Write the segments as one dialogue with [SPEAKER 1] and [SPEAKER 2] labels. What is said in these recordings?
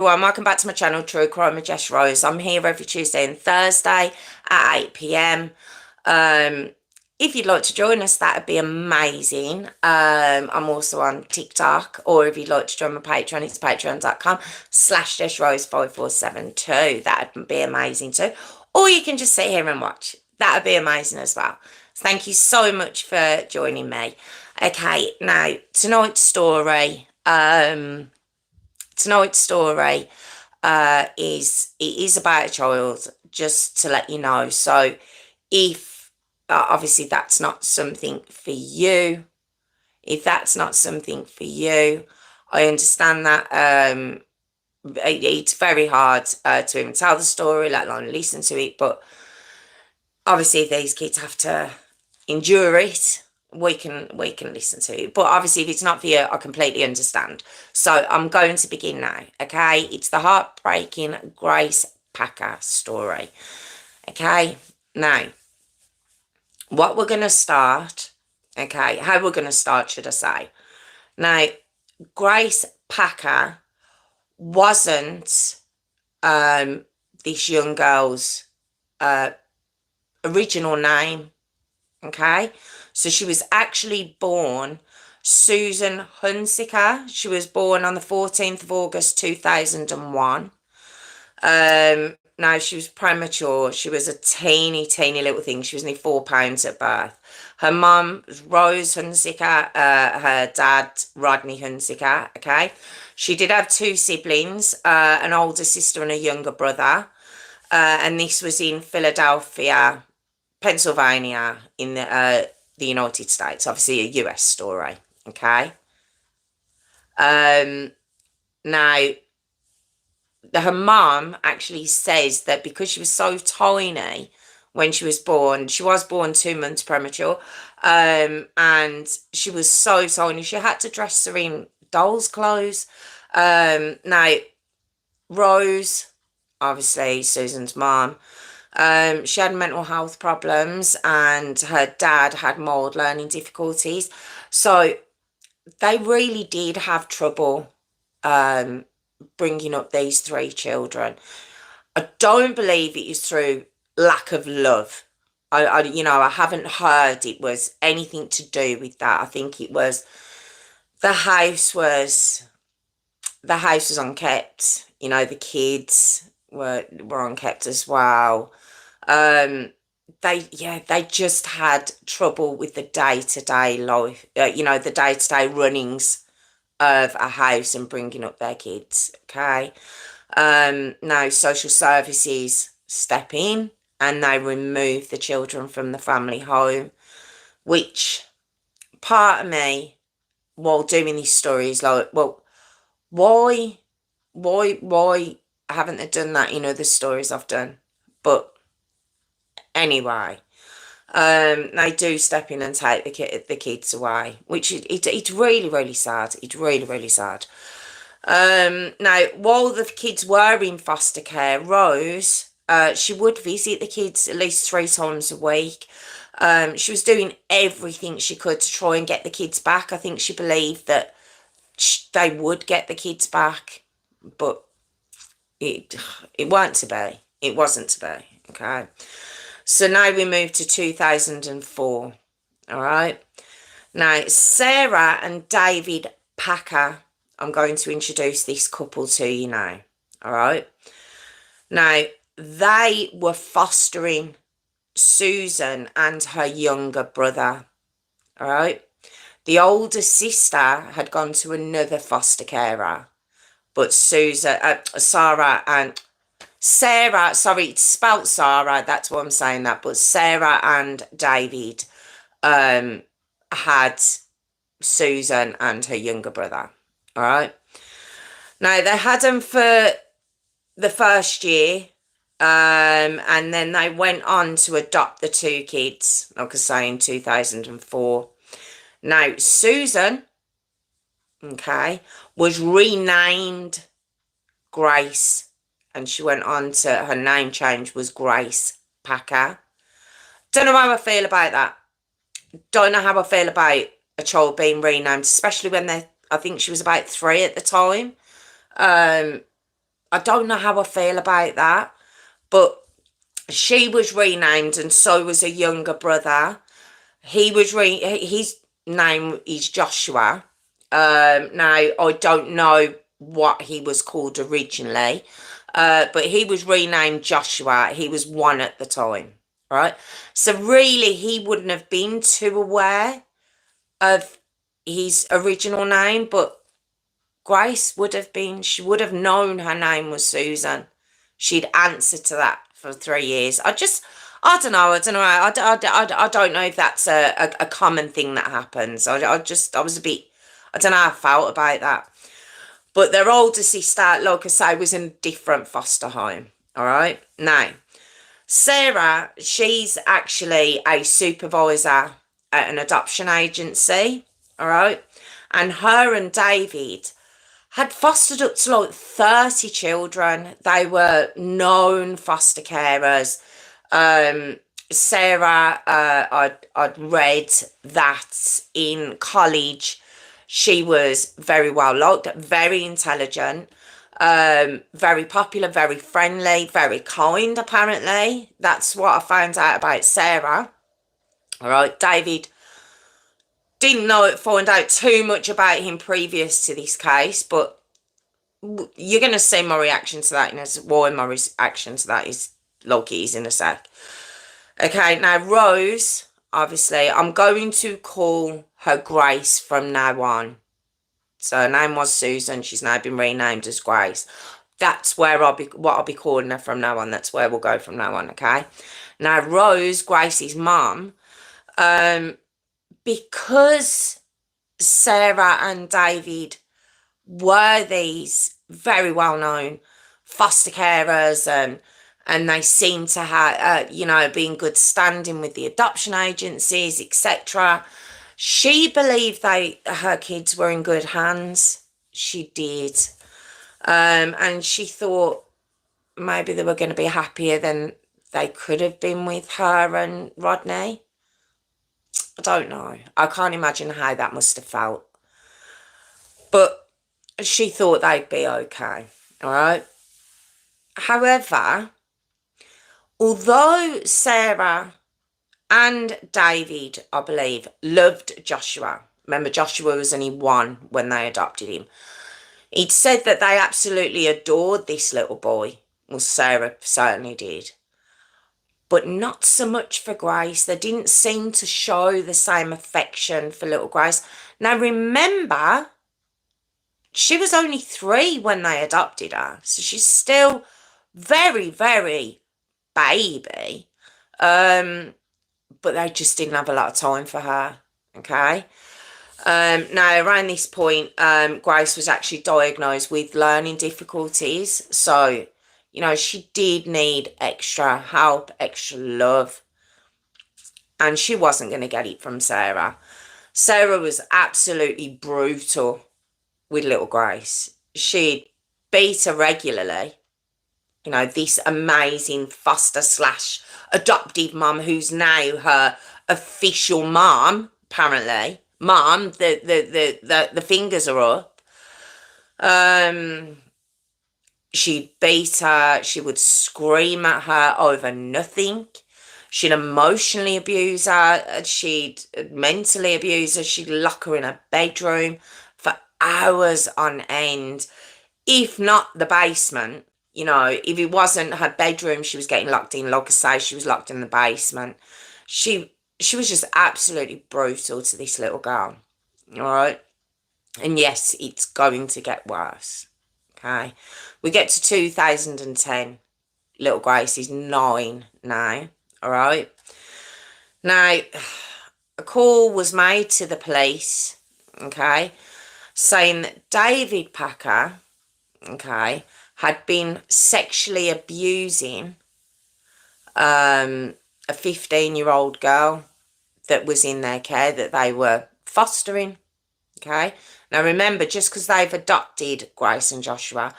[SPEAKER 1] welcome back to my channel, True Crime with Jess Rose. I'm here every Tuesday and Thursday at 8 p.m. If you'd like to join us, that'd be amazing. I'm also on TikTok, or if you'd like to join my Patreon, it's patreon.com/JessRose5472. That'd be amazing too. Or you can just sit here and watch. That'd be amazing as well. Thank you so much for joining me. Okay, now tonight's story. Tonight's story is about a child, just to let you know. So if obviously that's not something for you, if that's not something for you, I understand that it's very hard to even tell the story, let alone listen to it. But obviously, if these kids have to endure it, we can listen to it. But obviously, if it's not for you, I completely understand. So I'm going to begin now. Okay, it's the heartbreaking Grace Packer story. Okay, now what we're going to start. Okay, how we're going to start, should I say? Now, Grace Packer wasn't this young girl's original name. Okay, so she was actually born Susan Hunziker. She was born on the 14th of August 2001. Now, she was premature. She was a teeny little thing. She was only 4 pounds at birth. Her mum was Rose Hunziker, her dad Rodney Hunziker. Okay, she did have 2 siblings, an older sister and a younger brother, and this was in Philadelphia, Pennsylvania, in the United States. Obviously a US story. Okay, now her mum actually says that because she was so tiny when she was born 2 months premature, and she was so tiny she had to dress her in doll's clothes. Now Rose, obviously Susan's mom, she had mental health problems, and her dad had mild learning difficulties. So they really did have trouble bringing up these 3 children. I don't believe it is through lack of love. I haven't heard it was anything to do with that. I think it was the house was unkept. The kids were unkept as well. They just had trouble with the day-to-day life, the day-to-day runnings of a house and bringing up their kids. Okay, now social services step in and they remove the children from the family home, which part of me, while doing this story, is like, well, why haven't they done that in other stories I've done? But anyway, they do step in and take the kids away, which it's really sad. It's really sad. Now, while the kids were in foster care, Rose, she would visit the kids at least 3 times a week. She was doing everything she could to try and get the kids back. I think she believed that they would get the kids back, but it weren't to be. It wasn't to be. Okay. So now we move to 2004. All right. Now, Sarah and David Packer, I'm going to introduce this couple to you now. All right. Now, they were fostering Susan and her younger brother. All right. The older sister had gone to another foster carer, but Sarah, sorry, it's spelt Sarah, that's why I'm saying that, but Sarah and David had Susan and her younger brother. All right. Now, they had them for the first year, and then they went on to adopt the 2 kids, like I say, in 2004. Now, Susan, okay, was renamed Grace, and she went on to, her name change was Grace Packer. Don't know how I feel about that. Don't know how I feel about a child being renamed, especially when I think she was about 3 at the time. I don't know how I feel about that, but she was renamed, and so was a younger brother. His name is Joshua. Now I don't know what he was called originally, but he was renamed Joshua. He was one at the time, right? So really, he wouldn't have been too aware of his original name, but Grace would have been. She would have known her name was Susan. She'd answered to that for 3 years. I don't know. I don't know. I don't know if that's a common thing that happens. I was a bit, I don't know how I felt about that. But their older sister, like I say, was in a different foster home. All right. Now, Sarah, she's actually a supervisor at an adoption agency. All right. And her and David had fostered up to like 30 children. They were known foster carers. Sarah, I'd read that in college she was very well liked, very intelligent, very popular, very friendly, very kind, apparently. That's what I found out about Sarah. All right, David didn't find out too much about him previous to this case, but you're going to see my reaction to that, and why my reaction to that is like it is in a sec. Okay, now Rose, obviously, I'm going to call her Grace from now on. So her name was Susan. She's now been renamed as Grace. That's where I'll be calling her from now on. That's where we'll go from now on, okay? Now Rose, Gracie's mum, because Sarah and David were these very well-known foster carers, and they seem to have, be in good standing with the adoption agencies, etc. She believed her kids were in good hands. She did. And she thought maybe they were going to be happier than they could have been with her and Rodney. I don't know. I can't imagine how that must have felt. But she thought they'd be okay. All right. However, although Sarah and David, I believe, loved Joshua. Remember, Joshua was only 1 when they adopted him. He'd said that they absolutely adored this little boy. Well, Sarah certainly did. But not so much for Grace. They didn't seem to show the same affection for little Grace. Now, remember, she was only 3 when they adopted her. So she's still very, very baby. But they just didn't have a lot of time for her, okay? Now, around this point, Grace was actually diagnosed with learning difficulties. So, she did need extra help, extra love. And she wasn't going to get it from Sarah. Sarah was absolutely brutal with little Grace. She'd beat her regularly. This amazing foster / adoptive mum who's now her official mum, apparently. Mum, the fingers are up. She'd beat her. She would scream at her over nothing. She'd emotionally abuse her. She'd mentally abuse her. She'd lock her in a bedroom for hours on end, if not the basement. If it wasn't her bedroom, she was getting locked in. Like I say, she was locked in the basement. She was just absolutely brutal to this little girl. All right. And yes, it's going to get worse. Okay. We get to 2010. Little Grace is 9 now. All right. Now, a call was made to the police. Okay. Saying that David Packer, okay, had been sexually abusing a 15-year-old girl that was in their care that they were fostering. Okay. Now remember, just because they've adopted Grace and Joshua,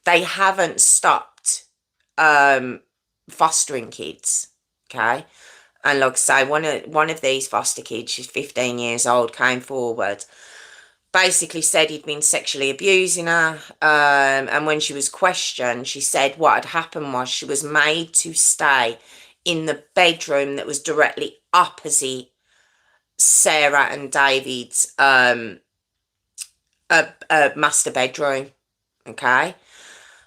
[SPEAKER 1] they haven't stopped fostering kids. Okay. And like I say, one of these foster kids, she's 15 years old, came forward. basically said he'd been sexually abusing her. And when she was questioned, she said what had happened was she was made to stay in the bedroom that was directly opposite Sarah and David's master bedroom. Okay.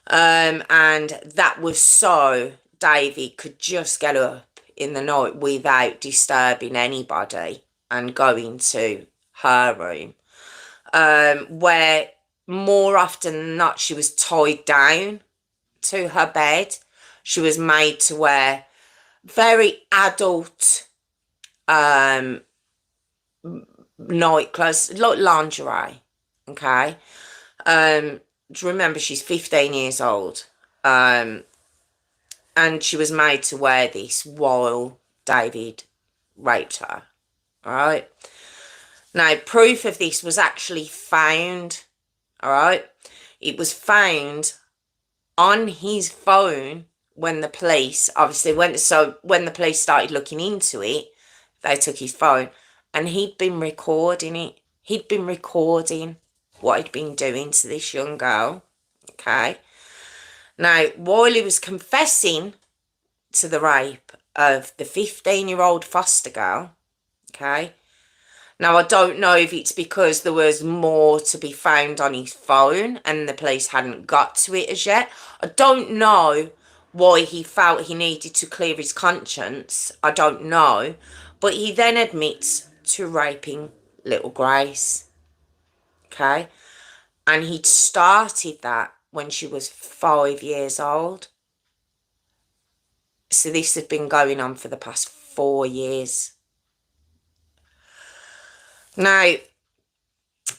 [SPEAKER 1] And that was so David could just get up in the night without disturbing anybody and go into her room. Where more often than not she was tied down to her bed. She was made to wear very adult night clothes, like lingerie. Okay. Remember, she's 15 years old. And she was made to wear this while David raped her. All right. Now, proof of this was actually found. All right. It was found on his phone when the police obviously went. So when the police started looking into it, they took his phone and he'd been recording it. He'd been recording what he'd been doing to this young girl. Okay. Now, while he was confessing to the rape of the 15-year-old foster girl, okay. Now, I don't know if it's because there was more to be found on his phone and the police hadn't got to it as yet. I don't know why he felt he needed to clear his conscience. I don't know. But he then admits to raping little Grace. Okay. And he'd started that when she was 5 years old. So this had been going on for the past 4 years. Now,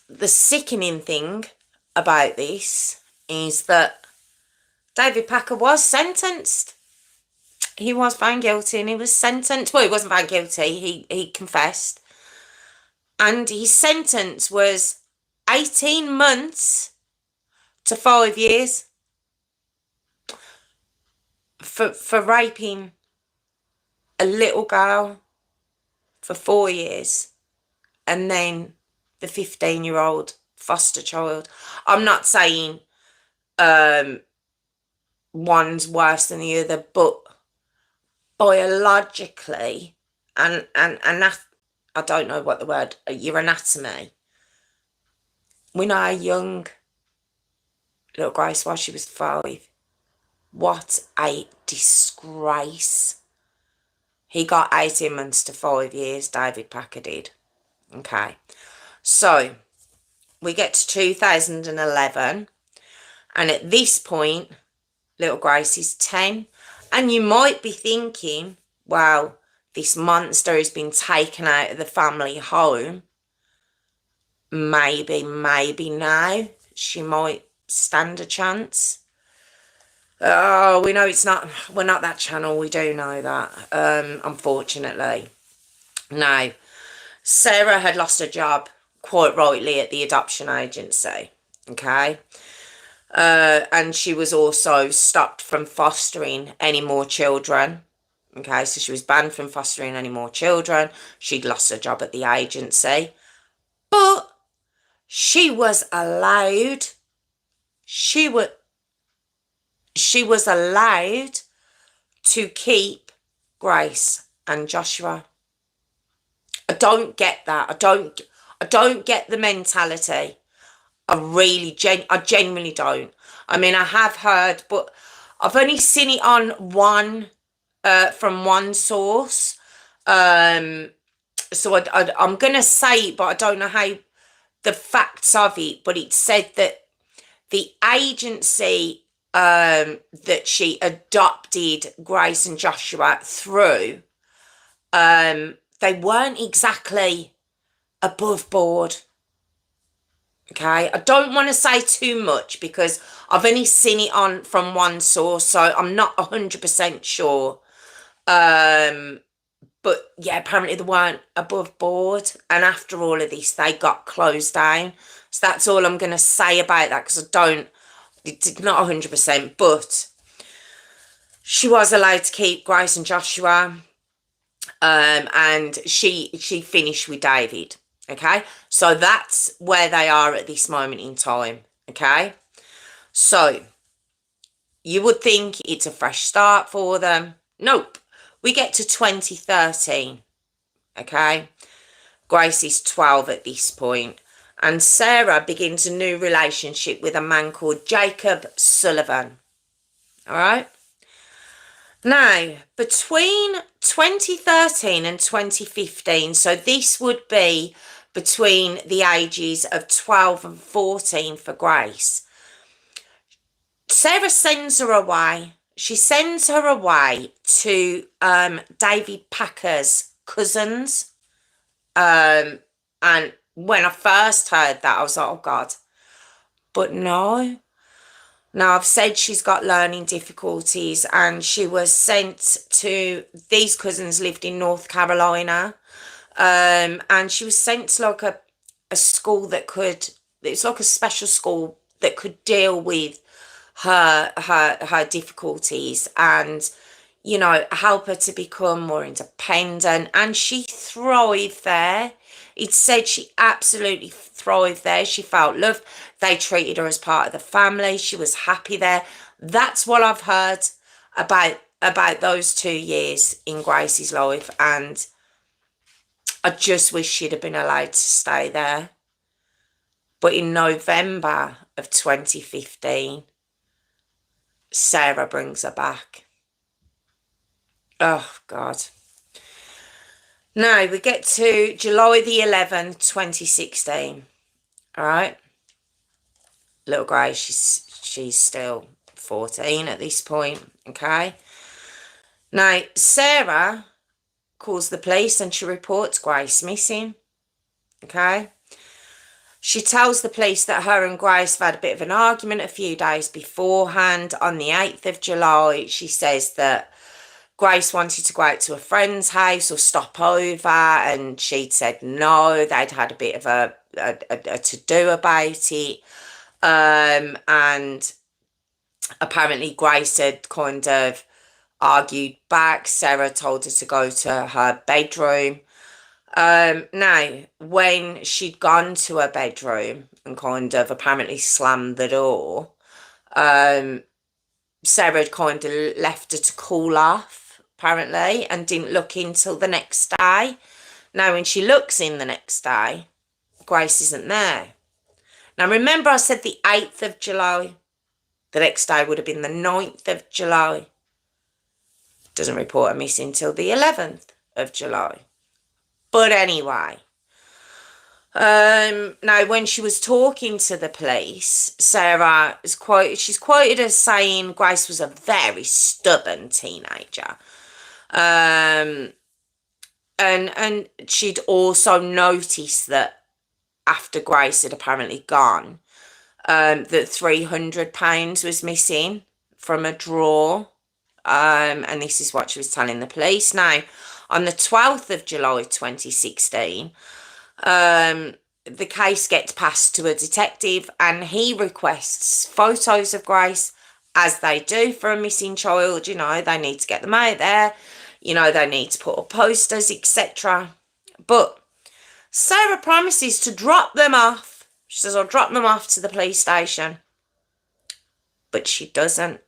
[SPEAKER 1] the sickening thing about this is that David Packer was sentenced. He was found guilty and he was sentenced. Well, he wasn't found guilty. He confessed. And his sentence was 18 months to 5 years for raping a little girl for 4 years. And then the 15-year-old foster child. I'm not saying one's worse than the other, but biologically and I don't know what the word, your anatomy. We know how young little Grace was. She was 5. What a disgrace. He got 18 months to 5 years, David Packer did. Okay, so we get to 2011, and at this point, little Grace is 10, and you might be thinking, well, this monster has been taken out of the family home. Maybe now she might stand a chance. Oh, we know we're not that channel, we do know that, unfortunately. Now, Sarah had lost her job, quite rightly, at the adoption agency, okay? And she was also stopped from fostering any more children, okay? So she was banned from fostering any more children. She'd lost her job at the agency. But she was allowed, she was allowed to keep Grace and Joshua. I don't get that. I don't get the mentality. I genuinely don't. I mean, I have heard, but I've only seen it on from one source. So I'm going to say it, but I don't know how the facts of it. But it said that the agency that she adopted Grace and Joshua through, they weren't exactly above board. Okay, I don't want to say too much because I've only seen it from one source, so I'm not 100% sure. But yeah, apparently they weren't above board, and after all of this, they got closed down. So that's all I'm going to say about that, because it's not 100%, but she was allowed to keep Grace and Joshua, and she finished with David. Okay, so that's where they are at this moment in time. Okay, so you would think it's a fresh start for them. Nope, we get to 2013. Okay, Grace is 12 at this point, and Sarah begins a new relationship with a man called Jacob Sullivan. All right. Now, between 2013 and 2015, so this would be between the ages of 12 and 14 for Grace, Sarah sends her away. She sends her away to David Packer's cousins. And when I first heard that, I was like, oh God. But no. Now, I've said she's got learning difficulties, and she was sent to, these cousins lived in North Carolina, and she was sent to like a school that could, it's like a special school that could deal with her difficulties and, you know, help her to become more independent. And she thrived there. It said she absolutely thrived there. She felt loved. They treated her as part of the family. She was happy there. That's what I've heard about those 2 years in Grace's life, and I just wish she'd have been allowed to stay there. But in November of 2015, Sarah brings her back. Oh, God. Now, we get to July the 11th, 2016. All right. Little Grace, she's still 14 at this point, okay? Now, Sarah calls the police and she reports Grace missing, okay? She tells the police that her and Grace have had a bit of an argument a few days beforehand. On the 8th of July, she says that Grace wanted to go out to a friend's house or stop over, and she'd said no. They'd had a bit of a to-do about it. And apparently Grace had kind of argued back. Sarah told her to go to her bedroom. Now, when she'd gone to her bedroom and kind of apparently slammed the door, Sarah had kind of left her to cool off, apparently, and didn't look in till the next day. Now, when she looks in the next day, Grace isn't there. Now, remember I said the 8th of July? The next day would have been the 9th of July. Doesn't report her missing till the 11th of July. But anyway, now when she was talking to the police, Sarah is she's quoted as saying Grace was a very stubborn teenager. And she'd also noticed that after Grace had apparently gone, that £300 was missing from a drawer. And this is what she was telling the police. Now, on the 12th of July 2016, the case gets passed to a detective, and he requests photos of Grace, as they do for a missing child. You know, they need to get them out there. You know, they need to put up posters, etc. But Sarah promises to drop them off. She says, I'll drop them off to the police station. But she doesn't.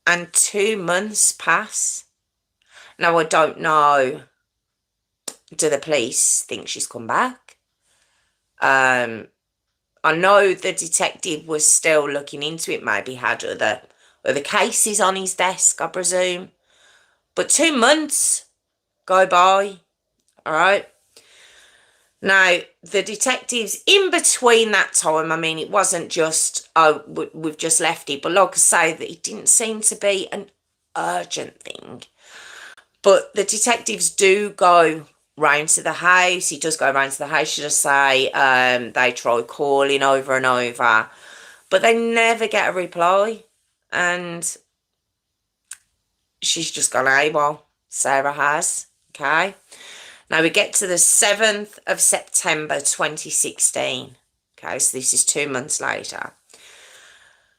[SPEAKER 1] And 2 months pass. Now, I don't know. Do the police think she's come back? I know the detective was still looking into it, maybe had other cases on his desk, I presume. But 2 months go by, all right? Now, the detectives, in between that time, I mean, it wasn't just, oh, we've just left it, but like I say, that it didn't seem to be an urgent thing. But the detectives do go round to the house. He does go round to the house, should I say. They try calling over and over, but they never get a reply. And she's just gone AWOL. Sarah has, okay? Now we get to the 7th of September 2016. Okay, so this is 2 months later.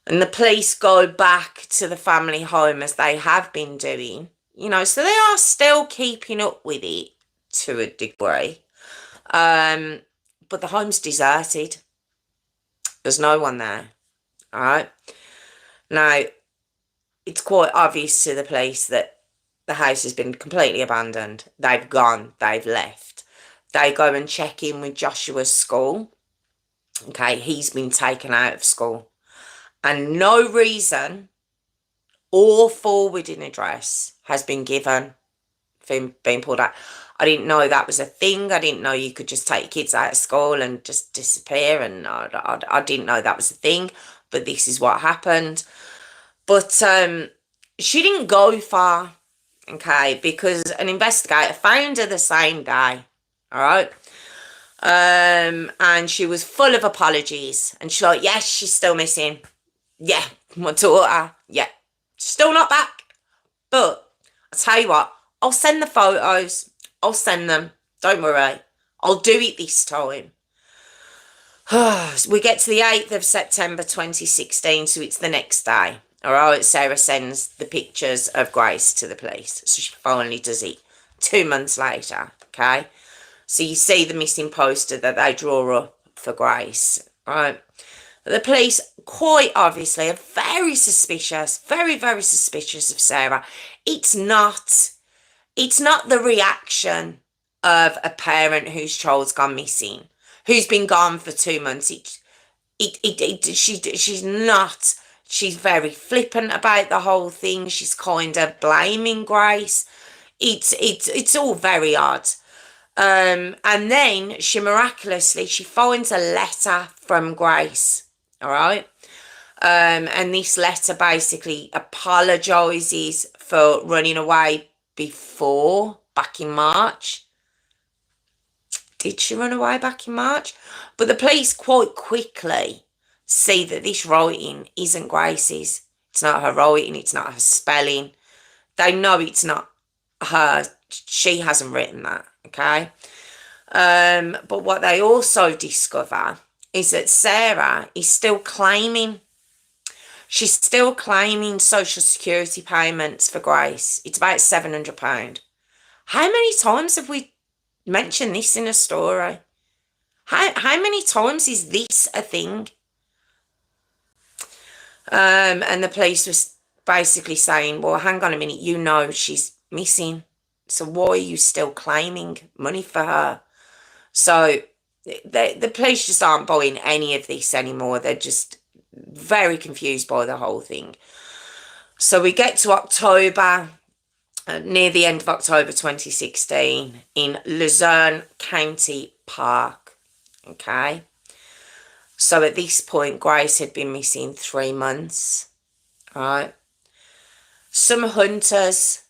[SPEAKER 1] And the police go back to the family home as they have been doing. You know, so they are still keeping up with it to a degree. But the home's deserted. There's no one there. All right. Now, it's quite obvious to the police that the house has been completely abandoned. They've gone. They've left. They go and check in with Joshua's school. Okay, he's been taken out of school. And no reason or forwarding address has been given for him being pulled out. I didn't know that was a thing. I didn't know you could just take kids out of school and just disappear. And I didn't know that was a thing. But this is what happened. But she didn't go far, okay, because an investigator found her the same day, all right? And she was full of apologies. And she's like, yes, she's still missing. Yeah, my daughter. Yeah, still not back. But I'll tell you what, I'll send the photos. I'll send them. Don't worry. I'll do it this time. We get to the 8th of September 2016, so it's the next day. All right, Sarah sends the pictures of Grace to the police. So she finally does it 2 months later, okay? So you see the missing poster that they draw up for Grace, right? The police, quite obviously, are very suspicious, very, very suspicious of Sarah. It's not the reaction of a parent whose child's gone missing, who's been gone for 2 months. She's not. She's very flippant about the whole thing. She's kind of blaming Grace. It's all very odd. And then she miraculously finds a letter from Grace. All right. And this letter basically apologizes for running away before, back in March. Did she run away back in March? But the police quite quickly see that this writing isn't Grace's. It's not her writing. It's not her spelling. They know it's not her. She hasn't written that, okay? But what they also discover is that Sarah is still claiming. She's still claiming Social Security payments for Grace. It's about £700. How many times have we mentioned this in a story? How many times is this a thing? And the police was basically saying, well, hang on a minute, you know she's missing. So why are you still claiming money for her? So the police just aren't buying any of this anymore. They're just very confused by the whole thing. So we get to October, near the end of October 2016, in Luzerne County Park, okay? So at this point, Grace had been missing 3 months, right? Some hunters,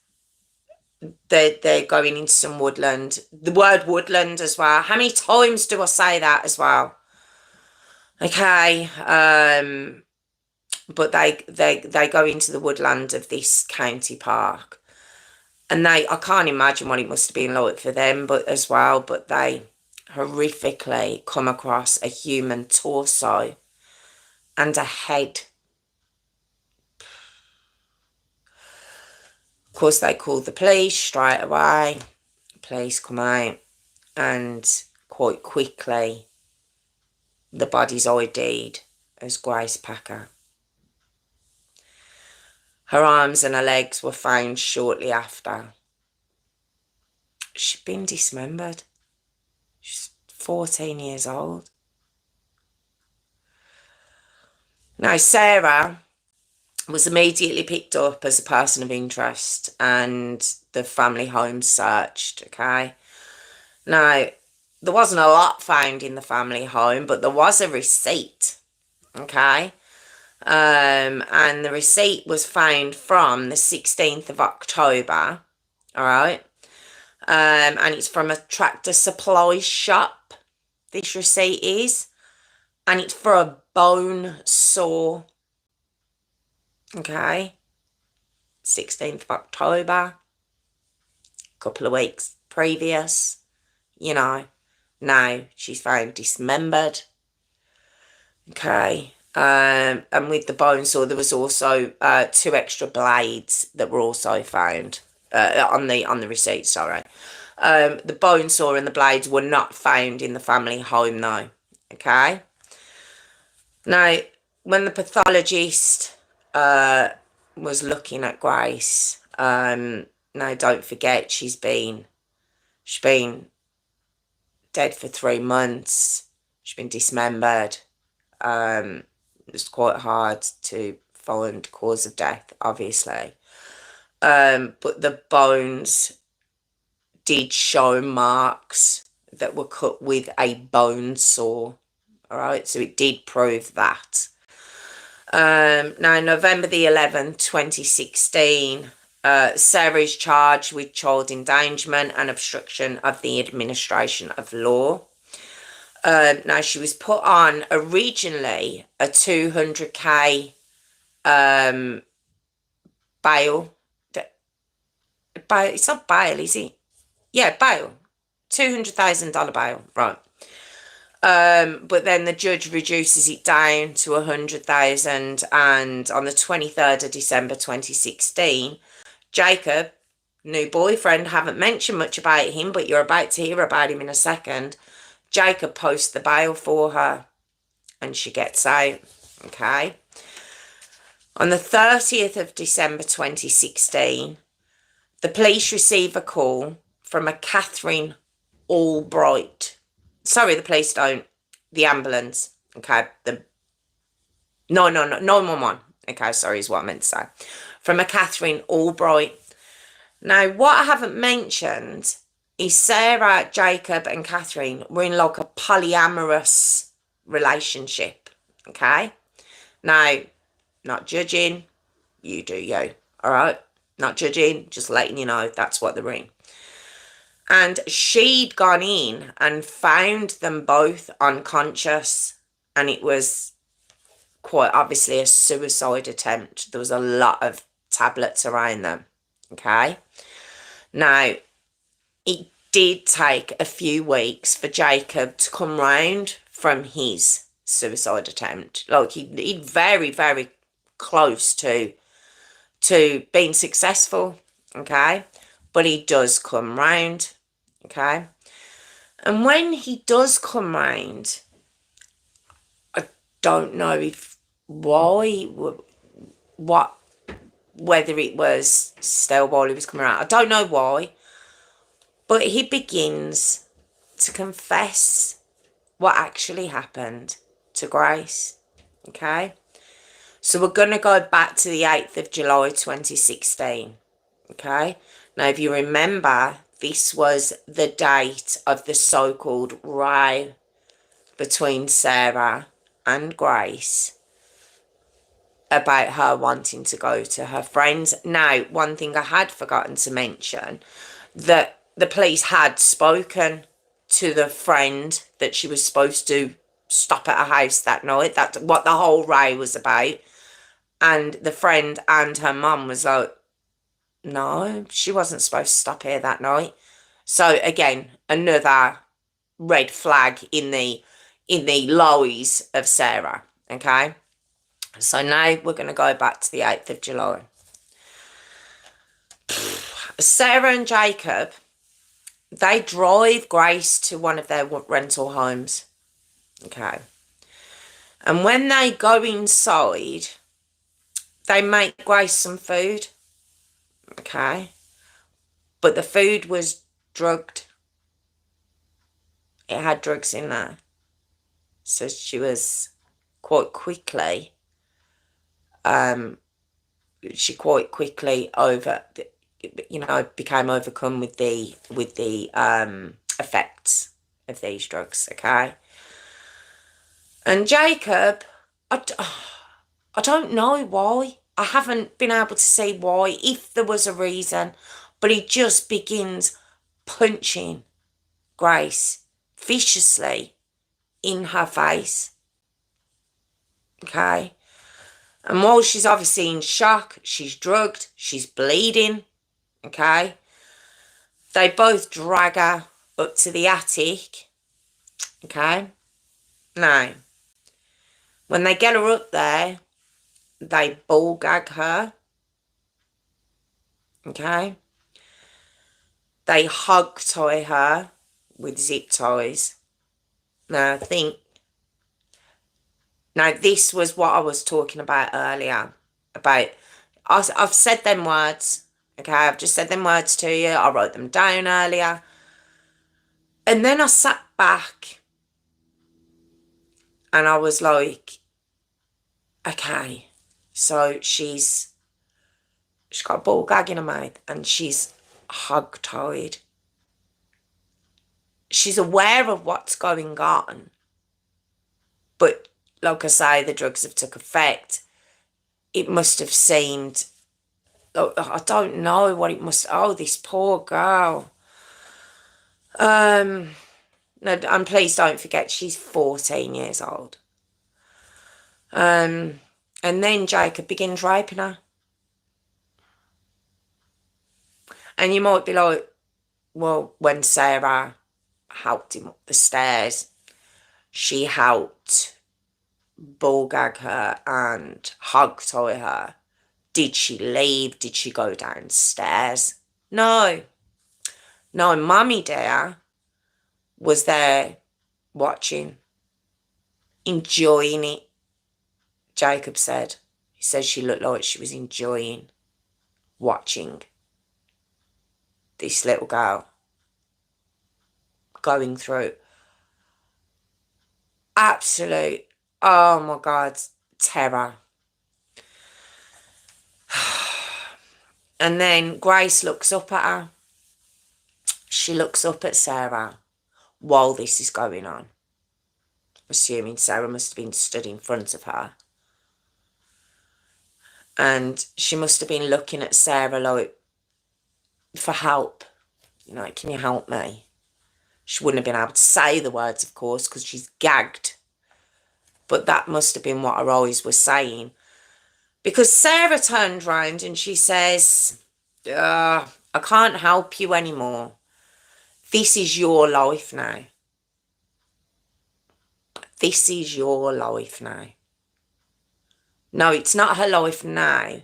[SPEAKER 1] they're going into some woodland. The word woodland as well. How many times do I say that as well? Okay, but they go into the woodland of this county park. And I can't imagine what it must have been like for them, but they horrifically come across a human torso and a head. Of course, they called the police straight away. Police come out, and quite quickly, the body's ID'd as Grace Packer. Her arms and her legs were found shortly after. She'd been dismembered. She's 14 years old. Now, Sarah was immediately picked up as a person of interest and the family home searched, okay? Now, there wasn't a lot found in the family home, but there was a receipt, okay? And the receipt was found from the 16th of October, all right? And it's from a tractor supply shop, this receipt is. And it's for a bone saw, okay? 16th of October, a couple of weeks previous, you know. Now she's found dismembered, okay? And with the bone saw, there was also 2 extra blades that were also found on the receipt, sorry. The bone saw and the blades were not found in the family home though. Okay. Now, when the pathologist was looking at Grace, now don't forget she's been dead for 3 months. She's been dismembered. It's quite hard to find cause of death, obviously. But the bones did show marks that were cut with a bone saw. All right, so it did prove that. Now, November the 11th, 2016, Sarah is charged with child endangerment and obstruction of the administration of law. Now, she was put on originally a 200k bail. It's not bail, is it? Yeah, bail. $200,000 bail, right. But then the judge reduces it down to 100,000, and on the 23rd of December 2016, Jacob, new boyfriend, haven't mentioned much about him, but you're about to hear about him in a second. Jacob posts the bail for her and she gets out. Okay. On the 30th of December 2016, the police receive a call from a Catherine Albright. Sorry, the police don't. The ambulance. Okay. No, 911. Okay, sorry is what I meant to say. From a Catherine Albright. Now, what I haven't mentioned is Sarah, Jacob and Catherine were in like a polyamorous relationship. Okay. Now, not judging. You do you. All right. Not judging. Just letting you know that's what they're in. And she'd gone in and found them both unconscious. And it was quite obviously a suicide attempt. There was a lot of tablets around them. Okay. Now, it did take a few weeks for Jacob to come round from his suicide attempt. Like, he'd very, very close to being successful. Okay. But he does come round. Okay. And when he does come round, I don't know if why, what, whether it was still while he was coming around. I don't know why. But he begins to confess what actually happened to Grace. Okay. So we're going to go back to the 8th of July 2016. Okay. Now, if you remember, this was the date of the so-called row between Sarah and Grace about her wanting to go to her friends. Now, one thing I had forgotten to mention, that the police had spoken to the friend that she was supposed to stop at her house that night. That's what the whole row was about. And the friend and her mum was like, no, she wasn't supposed to stop here that night. So again, another red flag in the lies of Sarah. Okay. So now we're going to go back to the 8th of July. Sarah and Jacob, they drive Grace to one of their rental homes. Okay. And when they go inside, they make Grace some food. Okay. But the food was drugged. It had drugs in there. So she was quite quickly, became overcome with the effects of these drugs. Okay. And Jacob, I don't know why. I haven't been able to say why, if there was a reason, but he just begins punching Grace viciously in her face. Okay. And while she's obviously in shock, she's drugged, she's bleeding. Okay. They both drag her up to the attic. Okay. Now, when they get her up there, they ball gag her. Okay. They hog tie her with zip ties. Now, this was what I was talking about earlier. I've said them words. Okay, I've just said them words to you. I wrote them down earlier. And then I sat back and I was like, okay, so she's got a ball gag in her mouth and she's hog-tied. She's aware of what's going on. But like I say, the drugs have took effect. It must have seemed, I don't know what it must, oh, this poor girl. No, and please don't forget, she's 14 years old. And then Jacob begins raping her. And you might be like, well, when Sarah helped him up the stairs, she helped ball gag her and hog tie her. Did she leave? Did she go downstairs? No. No, Mummy dear was there watching, enjoying it. Jacob said. He said she looked like she was enjoying watching this little girl going through absolute, oh my God, terror. And then Grace looks up at her. She looks up at Sarah while this is going on. Assuming Sarah must have been stood in front of her. And she must have been looking at Sarah like, for help. You know, can you help me? She wouldn't have been able to say the words, of course, because she's gagged. But that must have been what her eyes were saying. Because Sarah turned round and she says, I can't help you anymore. This is your life now. This is your life now. No, it's not her life now.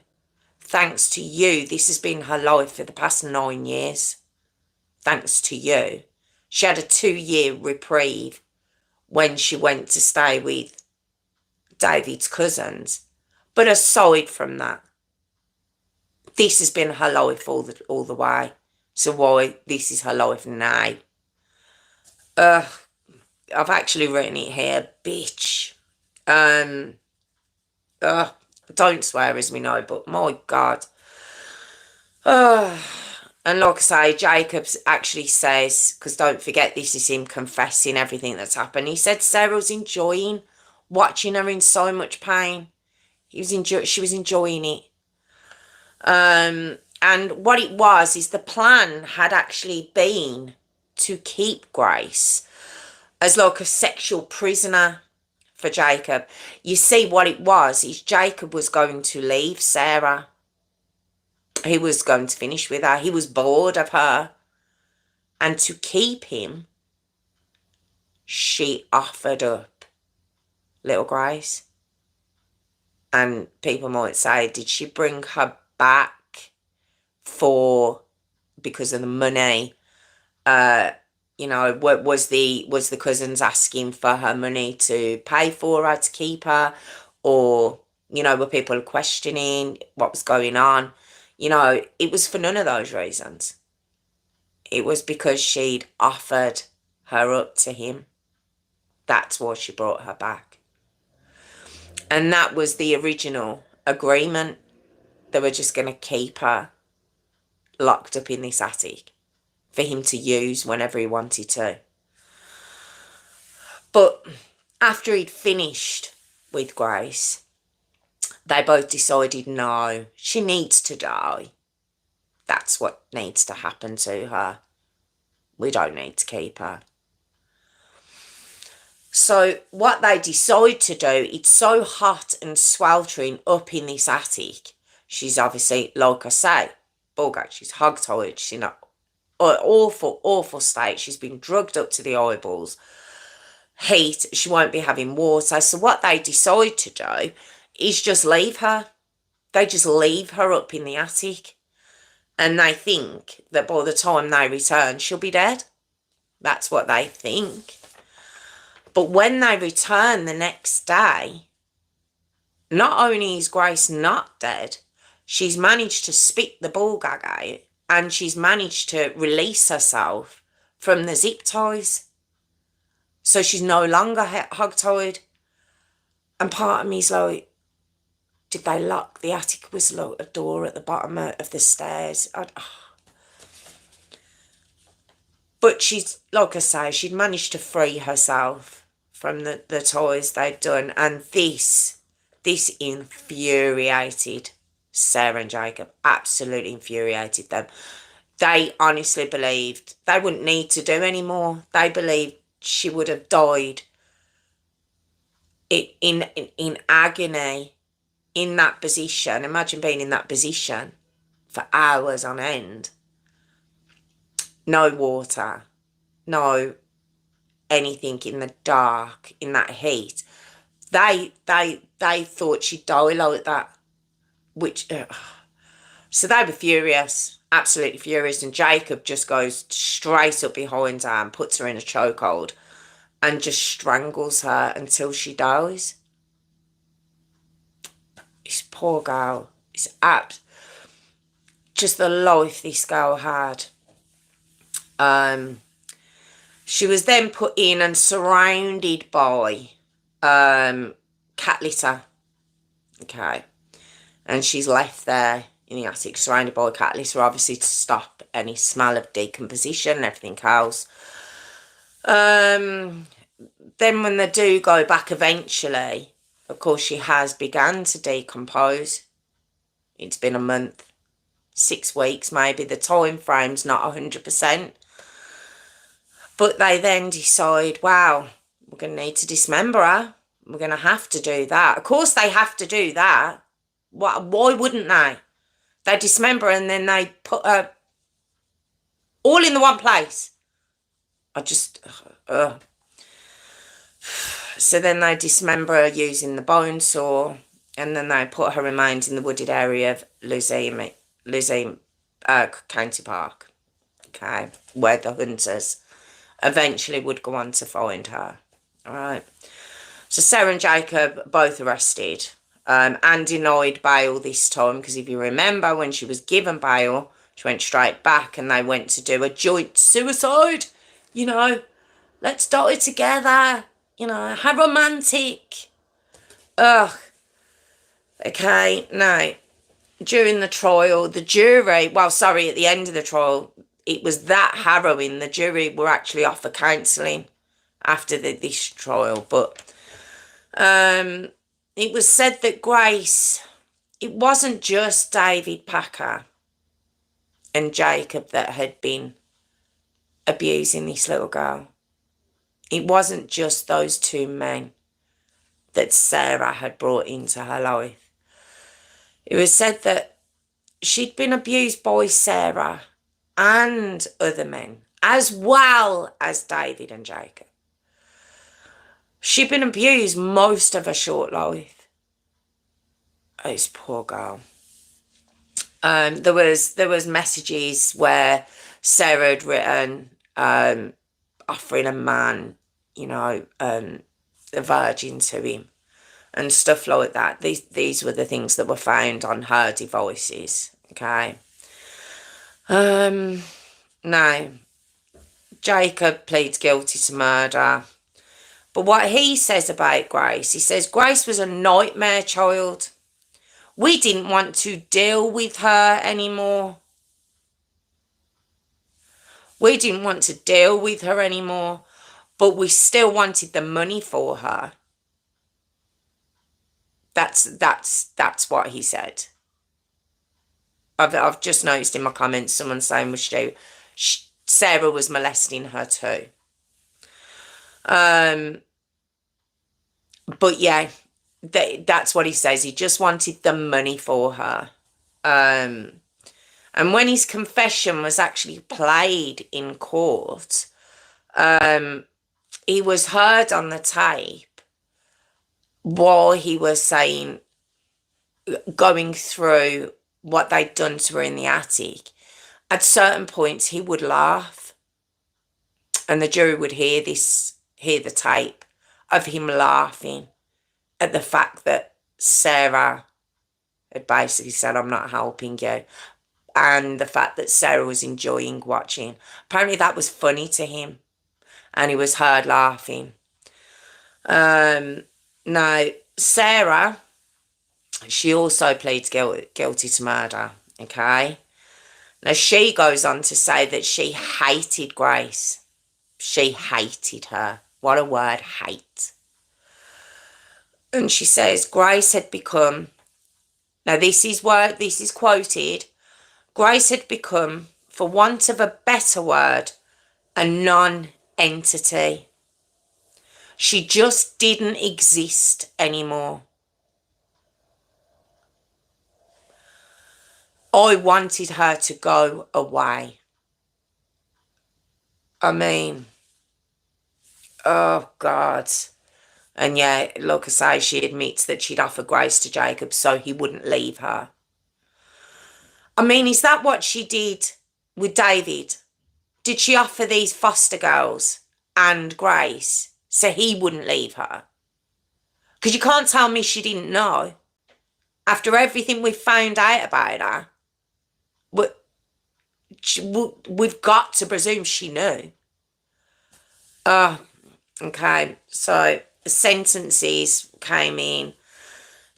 [SPEAKER 1] Thanks to you, this has been her life for the past 9 years. Thanks to you. She had a 2-year reprieve when she went to stay with David's cousins. But aside from that, this has been her life all the way. So why this is her life now? I've actually written it here, bitch. Don't swear as we know, but my God. And like I say, Jacobs actually says, because don't forget this is him confessing everything that's happened. He said Sarah's enjoying watching her in so much pain. She was enjoying it. And what it was is the plan had actually been to keep Grace as like a sexual prisoner for Jacob. You see, what it was is Jacob was going to leave Sarah. He was going to finish with her. He was bored of her. And to keep him, she offered up little Grace. And people might say, did she bring her back because of the money? You know, was the cousins asking for her money to pay for her, to keep her? Or, you know, were people questioning what was going on? You know, it was for none of those reasons. It was because she'd offered her up to him. That's why she brought her back. And that was the original agreement. They were just going to keep her locked up in this attic for him to use whenever he wanted to. But after he'd finished with Grace, they both decided, no, she needs to die. That's what needs to happen to her. We don't need to keep her. So what they decide to do, it's so hot and sweltering up in this attic. She's obviously, like I say, bullgag, she's hog-tied. She's in an awful, awful state. She's been drugged up to the eyeballs. Heat, she won't be having water. So what they decide to do is just leave her. They just leave her up in the attic. And they think that by the time they return, she'll be dead. That's what they think. But when they return the next day, not only is Grace not dead, she's managed to spit the ball gag out and she's managed to release herself from the zip ties. So she's no longer hog-tied. And part of me's like, did they lock? The attic was like a door at the bottom of the stairs. But she's, like I say, she'd managed to free herself from the ties they'd done. And this infuriated Sarah and Jacob. Absolutely infuriated them. They honestly believed they wouldn't need to do any more. They believed she would have died in agony in that position. Imagine being in that position for hours on end. No water, no anything, in the dark, in that heat. They thought she'd die like that, which so they were furious, absolutely furious. And Jacob just goes straight up behind her and puts her in a chokehold and just strangles her until she dies. This poor girl, it's just the life this girl had. She was then put in and surrounded by cat litter. Okay. And she's left there in the attic surrounded by cat litter, obviously to stop any smell of decomposition and everything else. Then when they do go back eventually, of course she has begun to decompose. It's been a month, 6 weeks maybe. The time frame's not 100%. But they then decide, wow, we're going to need to dismember her. We're going to have to do that. Of course they have to do that. Why wouldn't they? They dismember her and then they put her all in the one place. So then they dismember her using the bone saw, and then they put her remains in the wooded area of Luzime County Park. Okay, where the hunters eventually would go on to find her. All right. So Sarah and Jacob both arrested and denied bail this time, because if you remember, when she was given bail, she went straight back and they went to do a joint suicide. You know, let's die together. You know, how romantic. Ugh. Okay, now, during the trial, the jury, at the end of the trial, it was that harrowing. The jury were actually off for counselling after this trial. But it was said that Grace, it wasn't just David Packer and Jacob that had been abusing this little girl. It wasn't just those two men that Sarah had brought into her life. It was said that she'd been abused by Sarah and other men, as well as David and Jacob. She'd been abused most of her short life. Oh, this poor girl. There was messages where Sarah had written offering a man, you know, a virgin to him and stuff like that. These were the things that were found on her devices. Okay. Now, Jacob pleads guilty to murder. But what he says about Grace, he says Grace was a nightmare child. We didn't want to deal with her anymore. We didn't want to deal with her anymore, but we still wanted the money for her. That's what he said. I've just noticed in my comments someone saying Sarah was molesting her too. But yeah, that's what he says. He just wanted the money for her. And when his confession was actually played in court, he was heard on the tape while he was going through what they'd done to her in the attic. At certain points, he would laugh, and the jury would hear the tape of him laughing at the fact that Sarah had basically said, "I'm not helping you," and the fact that Sarah was enjoying watching. Apparently, that was funny to him, and he was heard laughing. Now, Sarah, she also pleads guilty to murder, okay? Now, she goes on to say that she hated Grace. She hated her. What a word, hate. And she says Grace had become, now this is quoted, Grace had become, for want of a better word, a non-entity. She just didn't exist anymore. I wanted her to go away. I mean, oh God. And yeah, like I say, she admits that she'd offer Grace to Jacob so he wouldn't leave her. I mean, is that what she did with David? Did she offer these foster girls and Grace so he wouldn't leave her? Because you can't tell me she didn't know. After everything we've found out about her, we've got to presume she knew. Okay, so the sentences came in.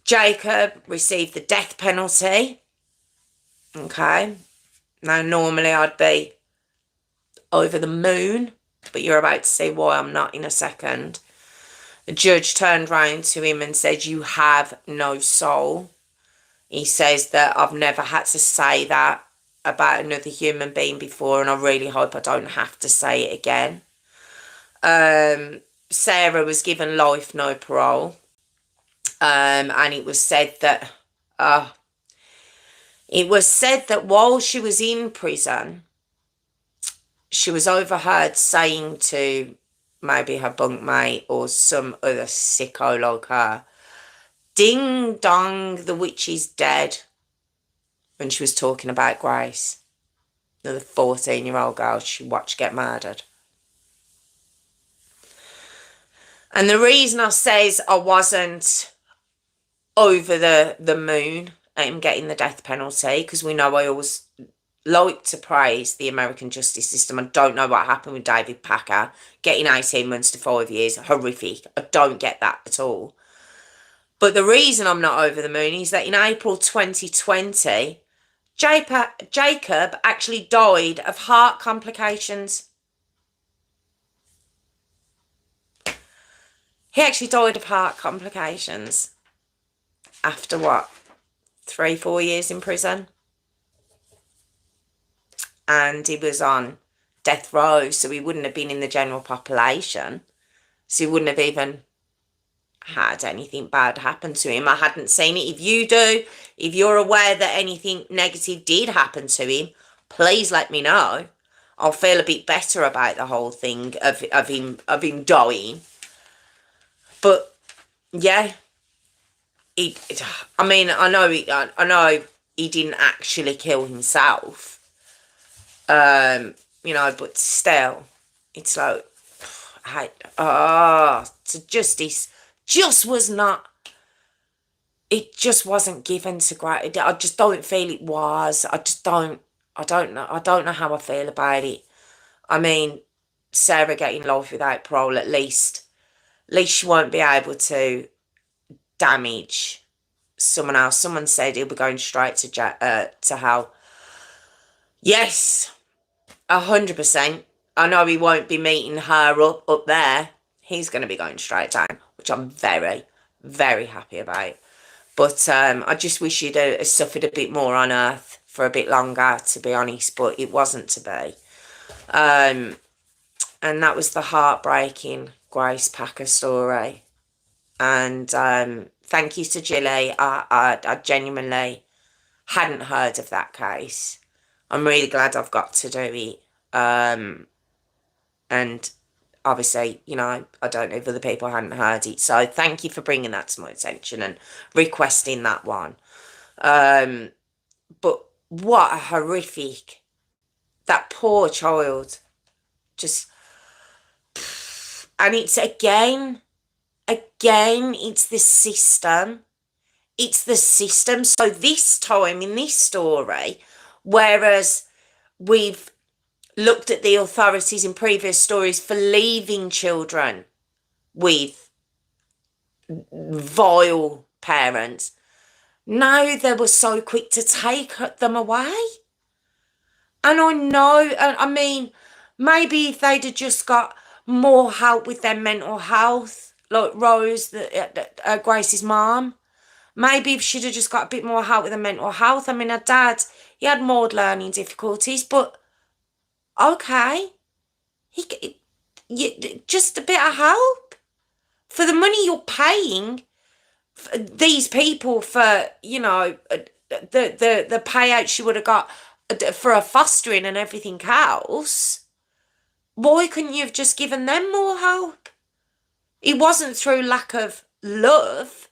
[SPEAKER 1] Jacob received the death penalty. Okay. Now, normally I'd be over the moon, but you're about to see why I'm not in a second. The judge turned round to him and said, "You have no soul." He says that I've never had to say that about another human being before, and I really hope I don't have to say it again. Sarah was given life, no parole. And it was said that while she was in prison, she was overheard saying to maybe her bunkmate or some other sicko like her, "Ding dong, the witch is dead," when she was talking about Grace, the 14-year-old girl she watched get murdered. And the reason I says I wasn't over the moon at him getting the death penalty, because we know I always like to praise the American justice system. I don't know what happened with David Packer getting 18 months to 5 years. Horrific. I don't get that at all. But the reason I'm not over the moon is that in April 2020, Jacob actually died of heart complications. He actually died of heart complications after what? 3-4 years in prison? And he was on death row, so he wouldn't have been in the general population. So he wouldn't have even had anything bad happen to him. I hadn't seen it. If you do, if you're aware that anything negative did happen to him, please let me know. I'll feel a bit better about the whole thing of him dying. But yeah, I mean, I know he didn't actually kill himself. But still, it's like, to justice just was not, it just wasn't given to Grace. I just don't feel it was. I don't know how I feel about it. I mean, Sarah getting life without parole, at least she won't be able to damage someone else. Someone said he'll be going straight to hell. Yes, 100%. I know he won't be meeting her up there. He's going to be going straight down, which I'm very, very happy about. But I just wish he'd suffered a bit more on earth for a bit longer, to be honest, but it wasn't to be. And that was the heartbreaking Grace Packer story. And thank you to Gilly. I genuinely hadn't heard of that case. I'm really glad I've got to do it. And obviously, I don't know if other people hadn't heard it. So thank you for bringing that to my attention and requesting that one. But what a horrific That poor child. Just, and it's again, it's the system. It's the system. So this time in this story, whereas we've looked at the authorities in previous stories for leaving children with vile parents, now they were so quick to take them away. And I know, I mean, maybe if they'd have just got more help with their mental health, like Rose, Grace's mom, maybe if she'd have just got a bit more help with her mental health. I mean, her dad, he had more learning difficulties, but okay, just a bit of help. For the money you're paying these people for, the payout she would have got for a fostering and everything else, why couldn't you have just given them more help? It wasn't through lack of love.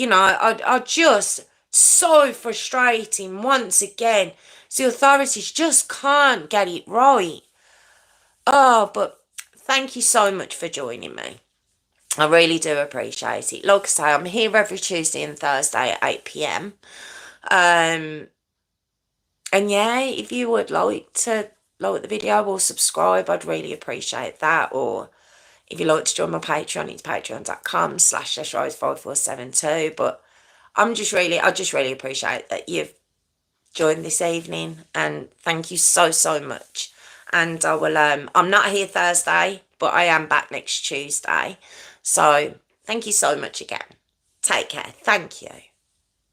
[SPEAKER 1] I just, so frustrating once again. The authorities just can't get it right. Oh, but thank you so much for joining me. I really do appreciate it. Like I say, I'm here every Tuesday and Thursday at 8 p.m. And yeah, if you would like to like the video or subscribe, I'd really appreciate that. Or if you'd like to join my Patreon, it's patreon.com/JessRose5472. But I just really appreciate that you've joined this evening, and thank you so, so much. And I will, I'm not here Thursday, but I am back next Tuesday. So thank you so much again. Take care. Thank you.